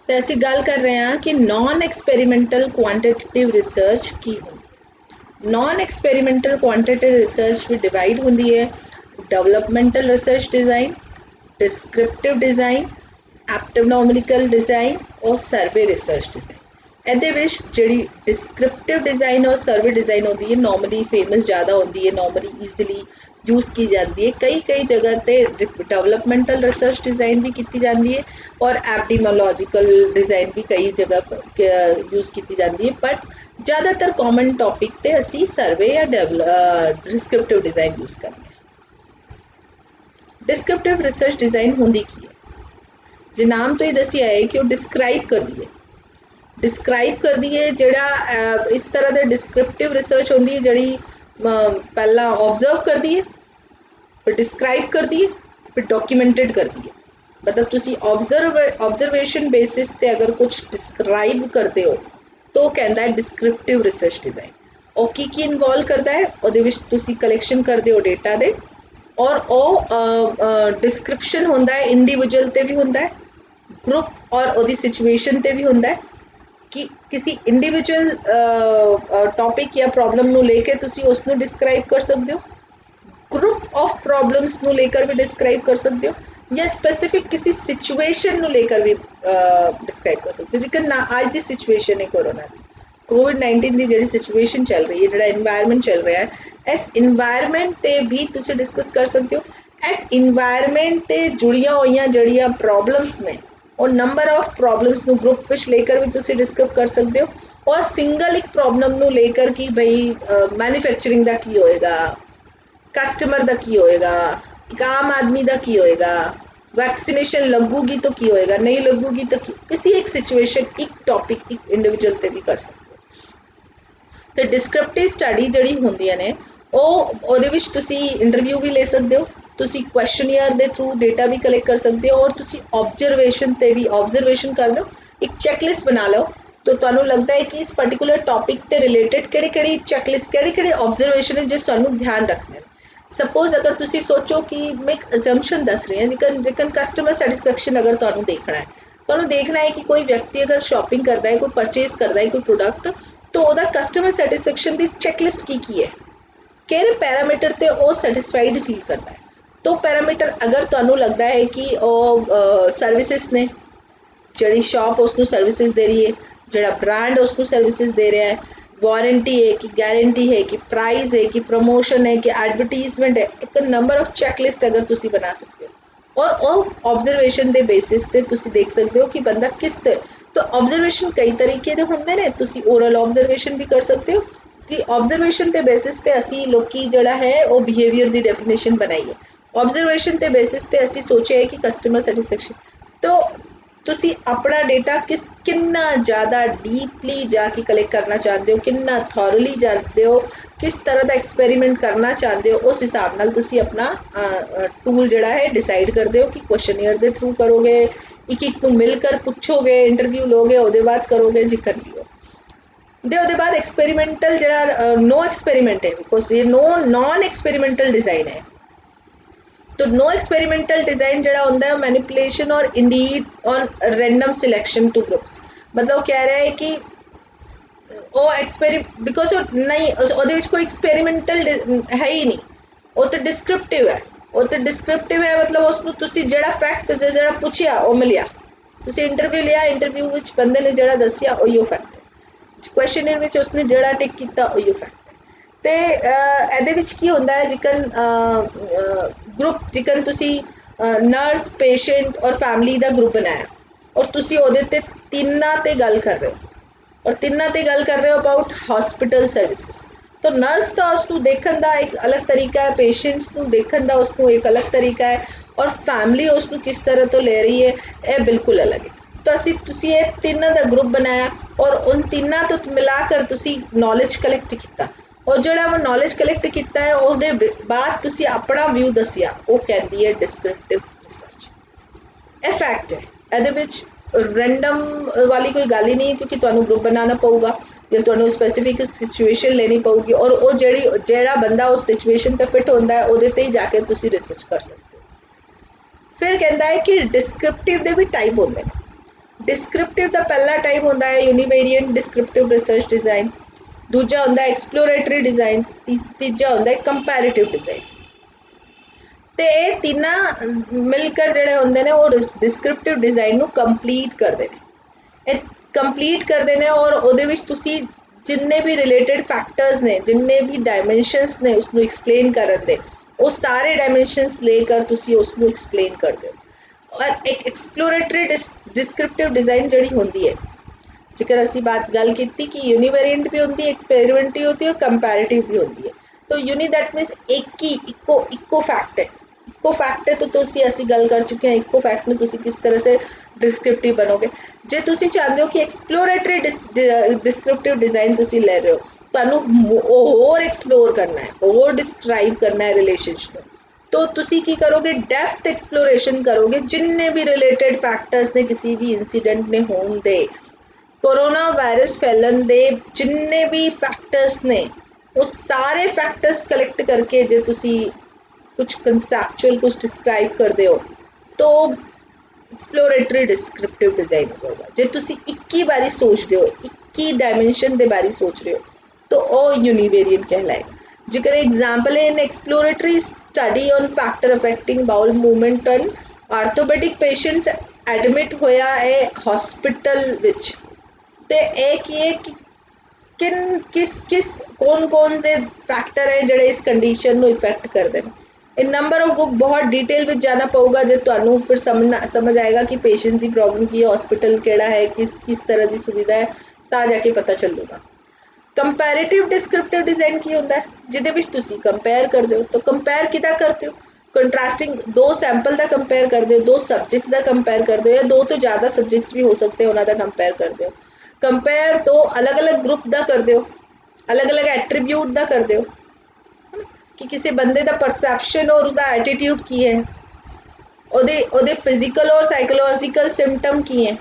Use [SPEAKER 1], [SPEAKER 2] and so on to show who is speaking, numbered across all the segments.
[SPEAKER 1] तो ਅਸੀਂ ਗੱਲ ਕਰ ਰਹੇ ਹਾਂ ਕਿ ਨੌਨ ਐਕਸਪੈਰੀਮੈਂਟਲ ਕੁਆਂਟੀਟੇਟਿਵ ਰਿਸਰਚ ਕੀ ਹੁੰਦੀ। ਨੌਨ ਐਕਸਪੈਰੀਮੈਂਟਲ ਕੁਆਂਟੀਟੇਟਿਵ ਰਿਸਰਚ ਵੀ ਡਿਵਾਈਡ ਹੁੰਦੀ ਹੈ developmental research ਡਿਜ਼ਾइन, descriptive design, एप्टोनॉमिकल design और सर्वे रिसर्च डिज़ाइन। ਇਹਦੇ ਵਿੱਚ ਜਿਹੜੀ ਡਿਸਕ੍ਰਿਪਟਿਵ ਡਿਜ਼ਾइन और सर्वे डिज़ाइन होती है नॉर्मली फेमस ज़्यादा होती है, नॉर्मली ईजिली यूज़ की जाती है। कई जगह पे डेवलपमेंटल रिसर्च डिज़ाइन भी की जाती है और एपिडेमियोलॉजिकल डिज़ाइन भी कई जगह यूज़ की जाती है, बट ज़्यादातर कॉमन टॉपिक ते असी सर्वे या डिस्क्रिप्टिव डिज़ाइन यूज़ करते हैं। डिस्क्रिप्टिव रिसर्च डिज़ाइन होंदी की है जो नाम तो ही दसिया है कि वो डिस्क्राइब कर दी है, डिस्क्राइब कर दी है। जड़ा इस तरह के डिस्क्रिप्टिव रिसर्च होंदी है जड़ी पहला ऑब्जर्व कर दी है, फिर डिस्क्राइब कर दी है, फिर डॉक्यूमेंटेड कर दी है। मतलब तुसी ऑब्जर्वेशन बेसिस ते अगर कुछ डिस्क्राइब करते हो तो कहता है डिस्क्रिप्टिव रिसर्च डिज़ाइन। और की इनवॉल्व करता है ਉਹਦੇ ਵਿੱਚ ਤੁਸੀਂ कलैक्शन करते हो डेटा दे और ਉਹ डिस्क्रिप्शन होंदा है इंडिविजुअल ते भी होंदा है, ग्रुप और ਉਹਦੀ सिचुएशन ते भी होंदा है कि किसी इंडिविजुअल टॉपिक या प्रॉब्लम ਨੂੰ ਲੈ ਕੇ ਤੁਸੀਂ ਉਸ ਨੂੰ डिस्क्राइब कर सकते हो, ग्रुप ऑफ प्रॉब्लम्स ਨੂੰ लेकर भी डिस्क्राइब कर सकते हो या स्पेसिफिक किसी सिचुएशन ਨੂੰ लेकर भी डिस्क्राइब कर सकते हो। जिक्र ना आज की सिचुएशन है कोरोना की, कोविड-19 की जी सिचुएशन चल रही है, जो इन्वायरमेंट चल रहा है, इस इन्वायरमेंट ते भी तुम डिस्कस कर सकते हो। इस इन्वायरमेंट ते जुड़िया हुई जड़िया प्रॉब्लम्स ने और नंबर ऑफ प्रॉब्लम्स ਨੂੰ ग्रुप ਵਿੱਚ लेकर भी तुम डिस्कस कर सकते हो और सिंगल एक प्रॉब्लम ਨੂੰ लेकर कि भाई मैन्युफैक्चरिंग का की होएगा, कस्टमर का की होएगा, एक आम आदमी का की होएगा, वैक्सीनेशन लगूगी तो की होएगा, नहीं लगूगी तो किसी एक सिचुएशन एक टॉपिक एक इंडिविजुअल ते भी कर सकते हो। तो डिस्क्रिप्टिव स्टडी जड़ी होंदियां ने ਉਹਦੇ ਵਿੱਚ ਤੁਸੀਂ इंटरव्यू भी ले सकते हो, ਤੁਸੀਂ ਕੁਐਸਚਨੇਅਰ ਦੇ ਥਰੂ डेटा भी कलेक्ट कर सकते हो और ਤੁਸੀਂ ऑब्जरवेशन ਤੇ भी ऑब्जरवेशन कर लो, एक चेकलिस्ट बना लो तो ਤੁਹਾਨੂੰ लगता है कि इस पर्टिकुलर टॉपिक ते रिलेटेड ਕਿਹੜੀ चेकलिस्ट ਕਿਹੜੇ ऑब्जरवेशन है जो ਤੁਹਾਨੂੰ ध्यान रखने। सपोज अगर तुसी सोचो कि मैं एक असम्पशन दस रही हूँ जिकन कस्टमर सैटिस्फैक्शन अगर तुहानू देखना है कि कोई व्यक्ति अगर शॉपिंग करता है, कोई परचेज करता है कोई प्रोडक्ट, तो वह कस्टमर सैटिस्फैक्शन की चैकलिस्ट की है, किहड़े पैरामीटर ते वो सैटिस्फाइड फील करता है। तो पैरामीटर अगर तुहानू लगता है कि सर्विसेज ने, जी शॉप उसनू सर्विसेज दे रही है, जोड़ा ब्रांड उसनू सर्विसेज दे रहा है, वारंटी है कि गारंटी है कि प्राइस है कि प्रमोशन है कि एडवर्टीजमेंट है, एक नंबर ऑफ चैकलिस्ट अगर तुसी बना सकते हो और ऑब्जरवेशन के बेसिस पे तुसी देख सकते हो कि बंदा किस तो ऑब्जरवेशन कई तरीके के होंगे ने, तुसी ओरल ऑब्जरवेशन भी कर सकते हो कि ऑब्जरवेशन के बेसिस पे असी लोकी जड़ा है वो बिहेवियर की डेफिनेशन बनाई है, ऑब्जरवेशन के बेसिस पे असी सोचे है कि कस्टमर सैटिस्फैक्शन। तो तुसी अपना डेटा कितना ज़्यादा डीपली जाके कलेक्ट करना चाहते हो, कितना थॉरली जानते हो, किस तरह का एक्सपेरीमेंट करना चाहते हो, उस हिसाब नाल तुसी अपना टूल जड़ा है डिसाइड करते हो कि क्वेश्चनियर के थ्रू करोगे, एक को मिलकर पूछोगे, इंटरव्यू लोगे, उसके बाद करोगे जिक्र भी हो दे बाद एक्सपेरीमेंटल जड़ा नो एक्सपेरीमेंट है, बिकॉज ये नॉन एक्सपेरीमेंटल डिज़ाइन है। तो नो एक्सपेरिमेंटल डिज़ाइन जड़ा होंदा है मैनिपुलेशन और Indeed on random selection two groups. मतलब कह रहा है कि वो बिकॉज नहीं ਉਹਦੇ ਵਿੱਚ कोई एक्सपेरिमेंटल है ही नहीं, वो तो डिस्क्रिप्टिव है, वो तो डिस्क्रिप्टिव है। मतलब उसको तुसी जड़ा फैक्ट जड़ा पूछया वो मिलिया, तुसी इंटरव्यू लिया, इंटरव्यू विच बंदे ने जड़ा दसिया उहियो फैक्ट है, क्वेश्चनर विच उसने जड़ा टिक किया उहियो फैक्ट। तो ਇਹਦੇ ਵਿੱਚ ਕੀ ਹੁੰਦਾ है जिकन ग्रुप जिकन तुसी नर्स पेशेंट और फैमिली का ग्रुप बनाया और तुसी ਉਹਦੇ ਤੇ ਤਿੰਨਾਂ ਤੇ ਗੱਲ कर रहे हो और तिन्ना ते गल कर रहे हो अबाउट हॉस्पिटल सर्विसेज। तो नर्स का उसको देखने का एक अलग तरीका है, पेशेंट्स को देखने का उसको एक अलग तरीका है और फैमिली उसको किस तरह तो ले रही है यह बिल्कुल अलग है। तो असी तुसी ये तीनों का ग्रुप बनाया और उन तीनों तो मिलाकर तुसी नॉलेज कलैक्ट किया और जो वो नॉलेज कलैक्ट किया है उसके बाद तुसी अपना व्यू दसिया, वो कहती है डिस्क्रिप्टिव रिसर्च। यह फैक्ट है, ये रैंडम वाली कोई गल ही नहीं है क्योंकि तुहानू ग्रुप बनाना पऊगा या तुहानू स्पेसिफिक सिचुएशन लेनी पऊगी और वो जेड़ा बंदा उस सिचुएशन ते फिट होंदा है उहदे ते ही जाके तुसी रिसर्च कर सकते हो। फिर कहता है कि डिस्क्रिप्टिव दे भी टाइप होंदे ने। डिस्क्रिप्टिव का पहला टाइप होता है यूनिवेरिएंट डिस्क्रिप्टिव रिसर्च डिज़ाइन, दूजा होता है एक्सप्लोरेटरी डिज़ाइन, तीजा होता है कंपैरेटिव डिज़ाइन। तो ये तीनों मिलकर जोड़े होंगे ने वो डिस्क्रिप्टिव डिज़ाइन को कंप्लीट करते हैं, कंप्लीट करते हैं और उहदे विच तुसी जिन्ने भी रिलेटेड फैक्टर्स ने, जिन्ने भी डायमेंशनस ने उसको एक्सप्लेन करन दे, वो सारे डायमेंशनस लेकर तुसी उसको एक्सप्लेन करते हो। और एक एक्सप्लोरेटरी डिस्क्रिप्टिव डिज़ाइन जड़ी होंदी है, जेकर असी बात गल की कि यूनिवेरिएंट भी होती है, एक्सपेरिमेंटरी होती है और कंपैरेटिव भी होती है। तो यूनि दैट मीनस एक ही इको फैक्ट है, इको फैक्ट है। तो तुसी असी गल कर चुके हैं इको फैक्ट में तुसी किस तरह से डिस्क्रिप्टिव बनोगे। जे तुसी चाहते हो कि एक्सप्लोरेटरी डिस्क्रिप्टिव डिज़ाइन तुसी ले रहे हो, तुहानू होर एक्सप्लोर करना है, होर डिस्क्राइब करना है रिलेशनशिप, तो तुसी की करोगे, डेप्थ एक्सप्लोरेशन करोगे जिन्ने भी रिलेटेड फैक्टर्स ने किसी भी इंसीडेंट ने होन दे, कोरोना वायरस फैलन दे जिन्ने भी फैक्टर्स ने, वो सारे फैक्टर्स कलेक्ट करके जे तुसी कुछ कंसेप्चुअल कुछ डिस्क्राइब कर दे हो तो एक्सप्लोरेटरी डिस्क्रिप्टिव डिज़ाइन हो जाएगा। जे तुसी एक ही बारी सोच रहे हो, एक ही डायमेंशन के बारे सोच रहे हो, तो वो यूनिवेरिएंट कहलाएगा। जेकर एग्जाम्पल है इन exploratory study on factor affecting bowel movement on orthopaedic patients admit होया है हॉस्पिटल विच, ते एक ये कि किस कौन से फैक्टर है जोड़े इस कंडीशन को इफेक्ट करते हैं। इन नंबर ऑफ बुक बहुत डिटेल में जाना पऊगा जो तुहानू फिर समझ आएगा कि पेशेंट की प्रॉब्लम की है, हॉस्पिटल केड़ा है, किस तरह की सुविधा है, ता जाके पता चलूगा। कंपैरेटिव डिस्क्रिप्टिव डिज़ाइन की होता है जिहदे विच तुसी कंपेयर करते हो। तो कंपेयर किदा करते हो, कंट्रास्टिंग दो सैंपल का कंपेयर करते हो, दो सब्जेक्ट्स का कंपेयर करते हो, या दो तो ज़्यादा सब्जेक्ट्स भी हो सकते हैं उन्होंने कंपेयर करते हो। कंपेयर तो अलग अलग ग्रुप का करते हो, अलग अलग एट्रीब्यूट का करते हो कि किसी बंदे का परसैप्शन और उसका एटीट्यूड की है, ओदे फिजिकल और साइकोलॉजिकल सिम्पटम की है।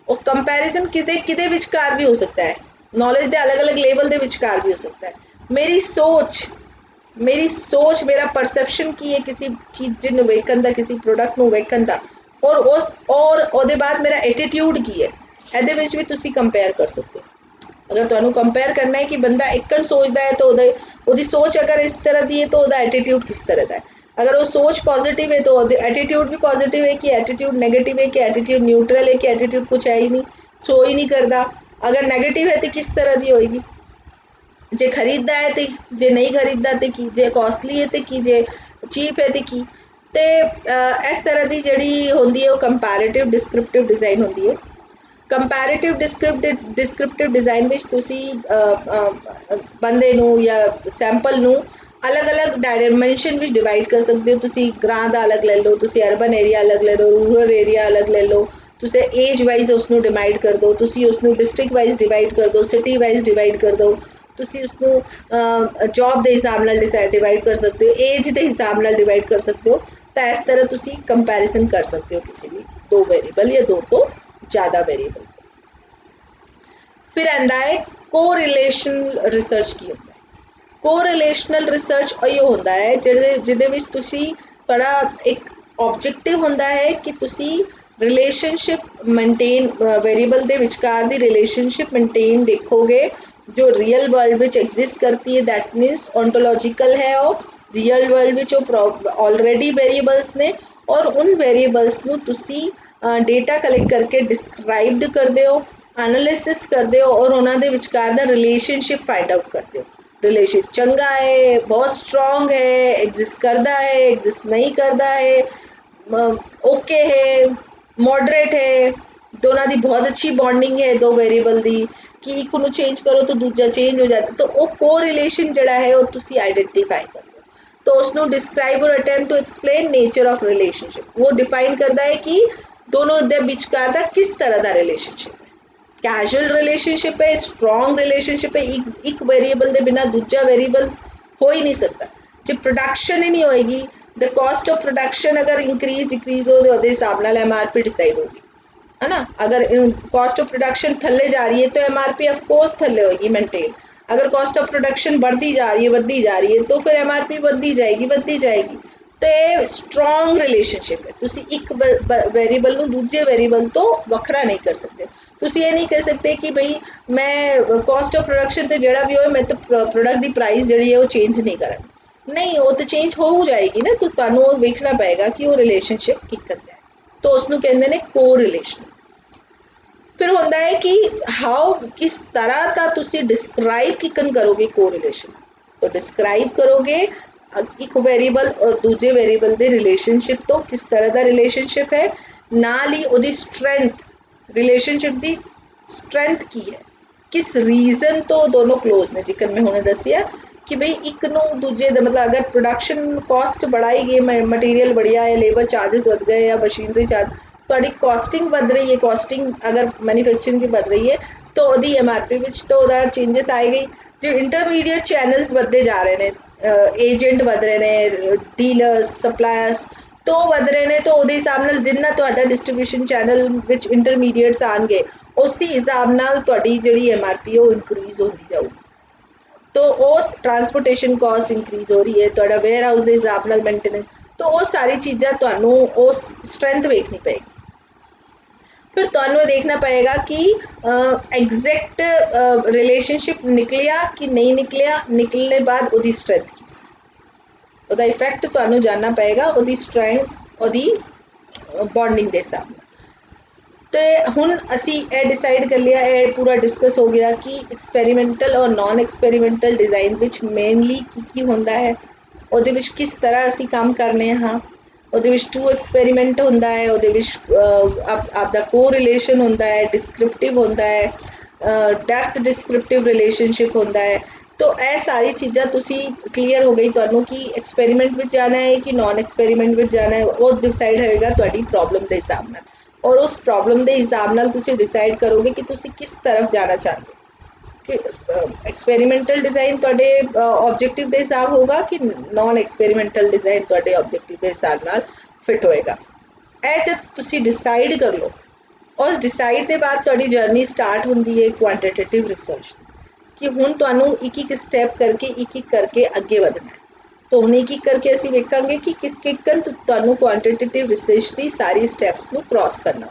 [SPEAKER 1] और कंपैरिजन किदे विचकार भी हो सकता है, नॉलेज के अलग अलग लेवल के विचकार भी हो सकता है। मेरी सोच मेरा परसैप्शन की है किसी चीज़ ਨੂੰ ਵੇਖਣ ਦਾ, किसी प्रोडक्ट ਨੂੰ ਵੇਖਣ ਦਾ, और ਉਹਦੇ बाद मेरा एटीट्यूड की है, ਇਹਦੇ ਵਿੱਚ भी तुसी कंपेयर कर सकते हो। अगर तुहानू कंपेयर करना है कि बंदा एकन सोचता है तो ਉਹਦੀ सोच अगर इस तरह की है तो ਉਹਦਾ एटीट्यूड किस तरह का है। अगर वो सोच पॉजिटिव है तो एटीट्यूड भी पॉजिटिव है कि एटीट्यूड नेगेटिव है कि एटीट्यूड न्यूट्रल है कि एटीट्यूड कुछ है ही नहीं, सो ही नहीं करता। अगर नेगेटिव है तो किस तरह की होएगी, जे खरीदता है तो, जे नहीं खरीदता तो की, जे कॉस्टली है तो की, जे चीप है तो की। तो इस तरह की जी होंगी है वो कंपैरेटिव डिस्क्रिप्टिव डिज़ाइन होंगी है। कंपैरेटिव डिस्क्रिप्टिव डिज़ाइन में तुसी बंदे नू या सैंपल नू अलग अलग डायमेंशन में डिवाइड कर सकते हो। तुसी ग्रां दा अलग ले लो, तुसी अर्बन एरिया अलग ले लो, रूरल एरिया अलग ले लो, तुसी एज वाइज उसनू डिवाइड कर दो, तुसी उसनू डिस्ट्रिक्ट वाइज डिवाइड कर दो, सिटी वाइज डिवाइड कर दो, तुसी उसनू जॉब के हिसाब नाल डिवाइड कर सकते हो, एज के हिसाब नाल डिवाइड कर सकते हो। तो इस तरह तुसी कंपैरिजन कर सकते हो किसी भी दो वेरीएबल या दो तो ज़्यादा वेरीएबल। फिर आंदा है कोरिलेशन रिसर्च की होता है। कोरिलेशनल रिसर्च यो होता है जिहदे विच तुसी तुहाडा एक ऑब्जेक्टिव होता है कि तुसी रिलेशनशिप मेनटेन वेरीएबल के विचकार दी रिलेशनशिप मेनटेन देखोगे जो रियल वर्ल्ड विच एग्जिस्ट करती है। दैट मीनस ऑन्टोलॉजिकल है और real world which already variables ने, और उन वेरीएबल्स नू तुसी डेटा कलैक्ट करके डिस्क्राइब्ड करते हो, एनालिसिस करते हो और उन्होंने विचकार दा रिलेशनशिप फाइंड आउट करते हो। रिलेशन चंगा है, बहुत स्ट्रॉन्ग है, एग्जिस्ट करता है, एग्जिस्ट नहीं करता है, ओके है, मॉडरेट है, दोनों की बहुत अच्छी बॉन्डिंग है दो वेरीएबल की कि एक को चेंज करो तो दूजा चेंज हो जाता। तो वो को रिलेशन जड़ा है वो तुसी आइडेंटिफाई करते हो। तो उसको डिस्क्राइब और attempt to explain nature of relationship, वो डिफाइन करता है कि दोनों दे विचकार दा किस तरह का रिलेशनशिप है। कैजुअल रिलेशनशिप है, स्ट्रॉन्ग रिलेशनशिप है, एक वेरीएबल के बिना दूजा वेरीएबल हो ही नहीं सकता। जब प्रोडक्शन ही नहीं होएगी, द कॉस्ट ऑफ प्रोडक्शन अगर इंक्रीज डिक्रीज हो तो हिसाब नाल MRP डिसाइड होगी, है ना। अगर कॉस्ट ऑफ प्रोडक्शन थल्ले जा रही है तो MRP ऑफकोर्स थल्ले होगी मेनटेन। अगर कॉस्ट ऑफ प्रोडक्शन बढ़ती जा रही है तो फिर MRP बढ़ती जाएगी। ਤੇ ਸਟਰੋਂਗ ਰਿਲੇਸ਼ਨਸ਼ਿਪ ਹੈ। ਤੁਸੀਂ ਇੱਕ ਵੇਰੀਏਬਲ ਨੂੰ ਦੂਜੇ ਵੇਰੀਏਬਲ ਤੋਂ ਵੱਖਰਾ ਨਹੀਂ ਕਰ ਸਕਦੇ। ਤੁਸੀਂ ਇਹ ਨਹੀਂ ਕਹਿ ਸਕਦੇ ਕਿ ਬਈ ਮੈਂ ਕਾਸਟ ਆਫ ਪ੍ਰੋਡਕਸ਼ਨ ਤੇ ਜਿਹੜਾ ਵੀ ਹੋਏ ਮੈਂ ਤਾਂ ਪ੍ਰੋਡਕਟ ਦੀ ਪ੍ਰਾਈਸ ਜਿਹੜੀ ਹੈ ਉਹ ਚੇਂਜ ਨਹੀਂ ਕਰਾਂ, ਨਹੀਂ, ਉਹ ਤਾਂ ਚੇਂਜ ਹੋ ਜਾਏਗੀ ਨਾ। ਤੁਹਾਨੂੰ ਉਹ ਵੇਖਣਾ ਪਏਗਾ ਕਿ ਉਹ ਰਿਲੇਸ਼ਨਸ਼ਿਪ ਕਿੱਕਣ ਹੈ, ਤਾਂ ਉਸਨੂੰ ਕਹਿੰਦੇ ਨੇ ਕੋ ਰਿਲੇਸ਼ਨ। ਫਿਰ ਹੁੰਦਾ ਹੈ ਕਿ ਹਾਊ, ਕਿਸ ਤਰ੍ਹਾਂ ਦਾ ਤੁਸੀਂ ਡਿਸਕ੍ਰਾਈਬ ਕਿੱਕਣ ਕਰੋਗੇ ਕੋ ਰਿਲੇਸ਼ਨ। ਤਾਂ ਡਿਸਕ੍ਰਾਈਬ ਕਰੋਗੇ ਇੱਕ ਵੇਰੀਏਬਲ ਔਰ ਦੂਜੇ ਵੇਰੀਏਬਲ ਦੇ ਰਿਲੇਸ਼ਨਸ਼ਿਪ ਤੋਂ, ਕਿਸ ਤਰ੍ਹਾਂ ਦਾ ਰਿਲੇਸ਼ਨਸ਼ਿਪ ਹੈ, ਨਾਲ ਹੀ ਉਹਦੀ ਸਟਰੈਂਥ, ਰਿਲੇਸ਼ਨਸ਼ਿਪ ਦੀ ਸਟਰੈਂਥ ਕੀ ਹੈ, ਕਿਸ ਰੀਜ਼ਨ ਤੋਂ ਦੋਨੋਂ ਕਲੋਜ਼ ਨੇ। ਜਿਕਰ ਮੈਂ ਹੁਣੇ ਦੱਸਿਆ ਕਿ ਬਈ ਇੱਕ ਨੂੰ ਦੂਜੇ ਦਾ ਮਤਲਬ ਅਗਰ ਪ੍ਰੋਡਕਸ਼ਨ ਕਾਸਟ बढ़ाई गई, मटीरियल बढ़िया है, लेबर चार्जेस बढ़ गए या मशीनरी चार्ज, ਤੁਹਾਡੀ ਕਾਸਟਿੰਗ ਵੱਧ ਰਹੀ ਹੈ, ਕਾਸਟਿੰਗ ਅਗਰ ਮੈਨੂਫੈਕਚਰਿੰਗ ਦੀ ਵੱਧ ਰਹੀ ਹੈ ਤਾਂ ਉਹਦੀ MRP ਵਿੱਚ ਤਾਂ ਉਹਦਾ ਚੇਂਜਸ ਆਏਗੀ। ਜੋ ਇੰਟਰਮੀਡੀਏਟ ਚੈਨਲਸ ਵੱਧਦੇ ਜਾ ਰਹੇ ਨੇ, ਏਜੰਟ ਵੱਧ ਰਹੇ ਨੇ, ਡੀਲਰਸ, ਸਪਲਾਇਰਸ ਤੋਂ ਵੱਧ ਰਹੇ ਨੇ, ਤਾਂ ਉਹਦੇ ਹਿਸਾਬ ਨਾਲ ਜਿੰਨਾ ਤੁਹਾਡਾ ਡਿਸਟ੍ਰੀਬਿਊਸ਼ਨ ਚੈਨਲ ਵਿੱਚ ਇੰਟਰਮੀਡੀਏਟਸ ਆਉਣਗੇ ਉਸੇ ਹਿਸਾਬ ਨਾਲ ਤੁਹਾਡੀ ਜਿਹੜੀ MRP ਉਹ ਇਨਕਰੀਜ਼ ਹੁੰਦੀ ਜਾਊਗੀ। तो उस ट्रांसपोर्टेशन कॉस्ट इंक्रीज हो रही है, ਤੁਹਾਡਾ वेयर हाउस ਦੇ ਹਿਸਾਬ ਨਾਲ ਮੇਨਟੇਨੈਂਸ, तो ਉਹ ਸਾਰੀ ਚੀਜ਼ਾਂ ਤੁਹਾਨੂੰ ਉਸ ਸਟਰੈਂਥ ਵੇਖਣੀ ਪਏਗੀ। ਫਿਰ ਤੁਹਾਨੂੰ ਦੇਖਣਾ ਪਏਗਾ ਕਿ ਐਗਜ਼ੈਕਟ ਰਿਲੇਸ਼ਨਸ਼ਿਪ ਨਿਕਲਿਆ ਕਿ ਨਹੀਂ ਨਿਕਲਿਆ, ਨਿਕਲਣੇ ਬਾਅਦ ਉਹਦੀ ਸਟਰੈਂਥ ਕੀ ਸੀ, ਉਹਦਾ ਇਫੈਕਟ ਤੁਹਾਨੂੰ ਜਾਨਣਾ ਪਏਗਾ, ਉਹਦੀ ਸਟਰੈਂਥ, ਉਹਦੀ ਬੌਂਡਿੰਗ ਦੇ ਹਿਸਾਬ ਨਾਲ। तो हुण असी ये डिसाइड कर लिया, ये पूरा डिस्कस हो गया कि एक्सपैरीमेंटल और नॉन एक्सपैरीमेंटल डिज़ाइन विच मेनली की होंदा है, उहदे विच किस तरह असी काम करने हाँ। उहदे विच 2 एक्सपैरीमेंट होंदा है, उहदे विच आपदा को रिलेशन होंदा है, डिस्क्रिप्टिव होंदा है, डेप्थ डिस्क्रिप्टिव रिलेशनशिप होंदा है। तो यह सारी चीज़ां तुसी क्लीयर हो गई तुहानू कि एक्सपैरीमेंट विच जाना है कि नॉन एक्सपैरीमेंट विच जाना है, वो डिसाइड होएगा तुहाडी प्रॉब्लम के हिसाब नाल, और उस प्रॉब्लम के हिसाब नाल तुसी डिसाइड करोगे कि तुसी किस तरफ जाना चाहते हो, कि एक्सपैरीमेंटल डिज़ाइन तुहाडे ऑब्जेक्टिव के हिसाब होगा कि नॉन एक्सपैरीमेंटल डिज़ाइन तुहाडे ऑब्जेक्टिव के हिसाब नाल फिट होएगा। ਇਹ जब तुसी डिसाइड कर लो, और उस डिसाइड के बाद तुहाडी जर्नी स्टार्ट होंदी है क्वांटिटेटिव रिसर्च कि हुण तुहानू एक एक स्टैप करके एक एक करके अगे बढ़ना है। तो हुण एक एक करके असीं वेखांगे कि किकन तुहानू क्वांटिटेटिव रिसर्च की सारी स्टैप्स नू क्रॉस करना।